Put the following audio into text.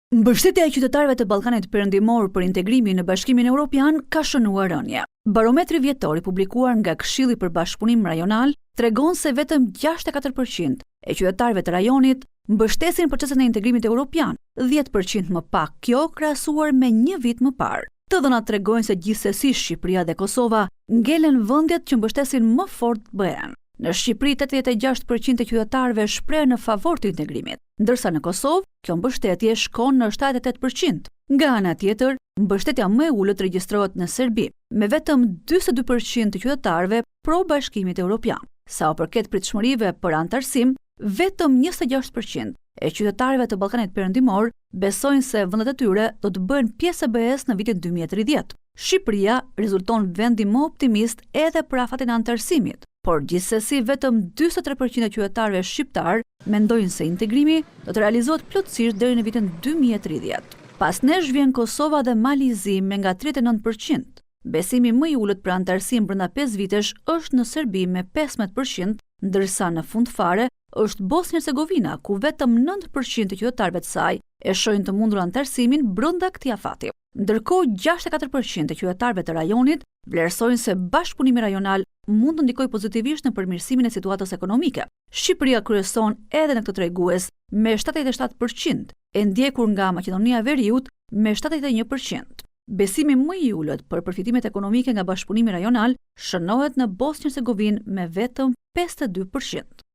Mbështetja e qytetarëve të Ballkanit Perëndimor për integrimin në Bashkimin Evropian ka shënuar rënje. Barometri vjetor i publikuar nga Këshilli për Bashkëpunim Rajonal tregon se vetëm 64% e qytetarëve të rajonit mbështesin procesin e integrimit evropian, 10% më pak kjo krahasuar me një vit më parë. Të dhënat tregojnë se gjithsesi Shqipëria dhe Kosova ngelen vendjet që mbështesin më fort BE-n. Në Shqipëri 86% e qytetarëve shpreh në favor të integrimit, ndërsa në Kosovë kjo mbështetje shkon në 78%. Nga ana tjetër, mbështetja më e ulët regjistrohet në Serbi, me vetëm 42% të qytetarëve pro Bashkimit Evropian. Sa u përket pritshmërive për antarësim, vetëm 26% e qytetarëve të Ballkanit Perëndimor besojnë se vendet e tyre do të bëhen pjesë e BE-s në vitin 2030. Shqipëria rezulton vendi më optimist edhe për afatin e antarësimit, por gjithsesi vetëm 43% e qytetarëve shqiptar mendojnë se integrimi do të realizohet plotësisht deri në vitin 2030. Pas nesh vjen Kosova dhe Malizi me nga 39%. Besimi më i ulët për antarësim brenda 5 vitesh është në Serbi me 15%, ndërsa në fund fare është Bosnjë-Hercegovina, ku vetëm 9% e qytetarëve të saj e shohin të mundur antarësimin brenda këtij afati. Ndërkohë 64% e qytetarëve të rajonit vlerësojnë se bashkëpunimi rajonal mund të ndikojë pozitivisht në përmirësimin e situatës ekonomike. Shqipëria kryeson edhe në këtë tregues me 77%, e ndjekur nga Maqedonia e Veriut me 71%. Besimi më i ulët për përfitimet ekonomike nga bashkëpunimi rajonal shënohet në Bosnjë-Hercegovinë me vetëm 52%.